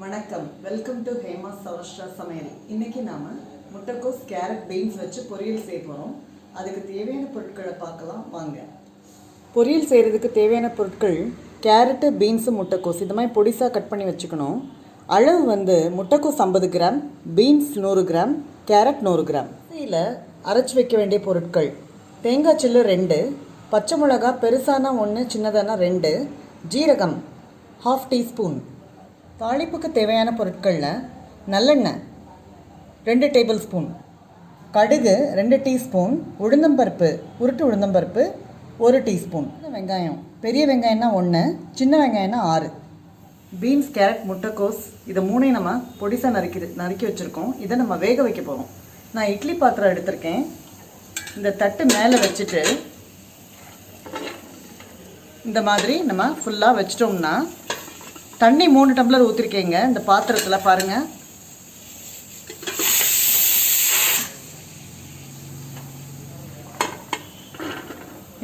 வணக்கம், welcome to Hema Sourashtra சமையல். இன்னைக்கு நாம முட்டைக்கோஸ் கேரட் பீன்ஸ் வச்சு பொரியல் செய்ய போறோம். அதுக்கு தேவையான பொருட்களை பார்க்கலாம் வாங்க. பொரியல் செய்யறதுக்கு தேவையான பொருட்கள் கேரட், பீன்ஸ், முட்டைக்கோஸ் இந்த மாதிரி பொடிசா கட் பண்ணி வச்சுக்கணும். அளவு வந்து முட்டைக்கோஸ் 50 gram, beans 100 gram, carrot 100 gram. இதில் அரைச்சி வைக்க வேண்டிய பொருட்கள்: தேங்காய் சில்லு 2, பச்சை மிளகா பெருசானா 1, சின்னதானா 2, ஜீரகம் 1/2 டீஸ்பூன். தாளிப்புக்கு தேவையான பொருட்களில் நல்லெண்ணெய் 2 டேபிள் ஸ்பூன், கடுகு 2 டீஸ்பூன், உளுந்தம்பருப்பு உருட்டு உளுந்தம்பருப்பு 1 டீஸ்பூன், வெங்காயம் பெரிய வெங்காயம்னா 1, சின்ன வெங்காயம்னா 6. பீன்ஸ், கேரட், முட்டைக்கோஸ் இதை மூணையும் நம்ம பொடிசாக நறுக்கி வச்சுருக்கோம். இதை நம்ம வேக வைக்க போகிறோம். நான் இட்லி பாத்திரம் எடுத்திருக்கேன். இந்த தட்டு மேலே வச்சுட்டு இந்த மாதிரி நம்ம ஃபுல்லாக வச்சிட்டோம்னா தண்ணி 3 டம்ளர் ஊற்றிருக்கேங்க இந்த பாத்திரத்தில் பாருங்கள்.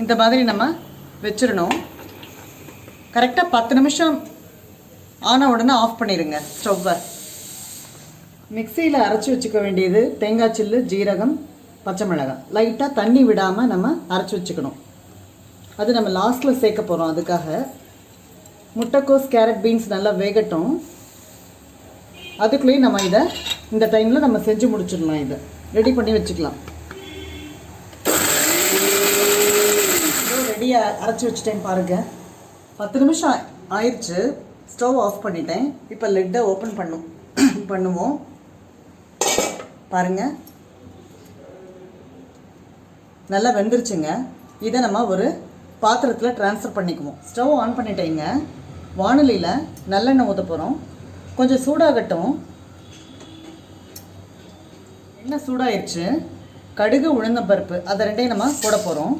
இந்த மாதிரி நம்ம வச்சிடணும். கரெக்டாக 10 நிமிஷம் ஆன உடனே ஆஃப் பண்ணிடுங்க ஸ்டவ்வை. மிக்சியில் அரைச்சி வச்சுக்க வேண்டியது தேங்காய் சில்லு, ஜீரகம், பச்சை மிளகாய். லைட்டாக தண்ணி விடாமல் நம்ம அரைச்சி வச்சுக்கணும். அது நம்ம லாஸ்ட்டில் சேர்க்க போகிறோம். அதுக்காக முட்டைக்கோஸ், கேரட், பீன்ஸ் நல்லா வேகட்டும். அதுக்குள்ளேயும் நம்ம இந்த டைமில் நம்ம செஞ்சு முடிச்சிடலாம். இதை ரெடி பண்ணி வச்சுக்கலாம். ரெடியாக அரைச்சி வச்சுட்டேன் பாருங்கள். 10 நிமிஷம் ஆயிடுச்சு. ஸ்டவ் ஆஃப் பண்ணிட்டேன். இப்போ லிட்டை ஓப்பன் பண்ணுவோம் பாருங்கள். நல்லா வெந்துருச்சுங்க. இதை நம்ம ஒரு பாத்திரத்தில் ட்ரான்ஸ்ஃபர் பண்ணிக்குவோம். ஸ்டவ் ஆன் பண்ணிட்டேங்க. வானலியில் நல்லெண்ணெய் ஊற்ற போகிறோம். கொஞ்சம் சூடாகட்டும். எண்ணெய் சூடாயிடுச்சு. கடுகு, உளுந்தம்பருப்பு அதை ரெண்டையும் நம்ம போட போகிறோம்.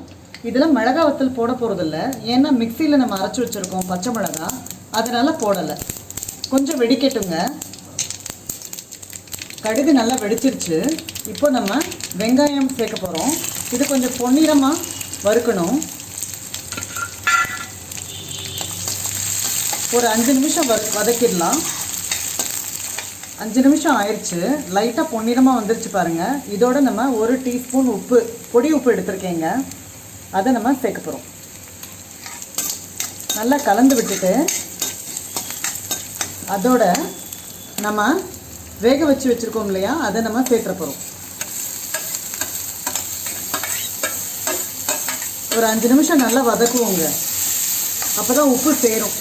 இதில் மிளகா வத்தல் போட போகிறதில்ல. ஏன்னா மிக்சியில் நம்ம அரைச்சி வச்சுருக்கோம் பச்சை மிளகா, அதனால் போடலை. கொஞ்சம் வெடிக்கட்டுங்க. கடுகு நல்லா வெடிச்சிருச்சு. இப்போ நம்ம வெங்காயம் சேர்க்க போகிறோம். இது கொஞ்சம் பொன்னிறமாக வறுக்கணும். ஒரு 5 நிமிஷம் வதக்கிடலாம். 5 நிமிஷம் ஆயிடுச்சு. லைட்டாக பொன்னிறமாக வந்துருச்சு பாருங்கள். இதோட நம்ம 1 டீஸ்பூன் உப்பு, பொடி உப்பு எடுத்துருக்கேங்க, அதை நம்ம சேர்க்க போகிறோம். நல்லா கலந்து விட்டுட்டு அதோட நம்ம வேக வச்சுருக்கோம் இல்லையா, அதை நம்ம சேர்த்துற போகிறோம். ஒரு 5 நிமிஷம் நல்லா வதக்குவோங்க. அப்போ தான் உப்பு சேரும்.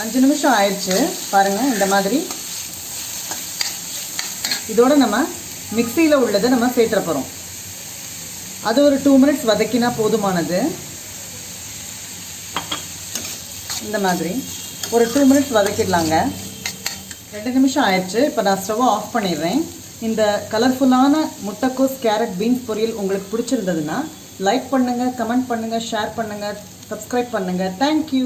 5 நிமிஷம் ஆயிடுச்சு பாருங்கள். இந்த மாதிரி இதோட நம்ம மிக்சியில் உள்ளதை நம்ம சேர்த்துற போகிறோம். அது ஒரு 2 மினிட்ஸ் வதக்கினா போதுமானது. இந்த மாதிரி ஒரு 2 மினிட்ஸ் வதக்கிடலாங்க. 2 நிமிஷம் ஆயிடுச்சு. இப்போ நான் ஸ்டவ்வை ஆஃப் பண்ணிடுறேன். இந்த கலர்ஃபுல்லான முட்டைக்கோஸ், கேரட், பீன்ஸ் பொரியல் உங்களுக்கு பிடிச்சிருந்ததுன்னா லைக் பண்ணுங்கள், கமெண்ட் பண்ணுங்கள், ஷேர் பண்ணுங்கள், சப்ஸ்கிரைப் பண்ணுங்கள். தேங்க்யூ.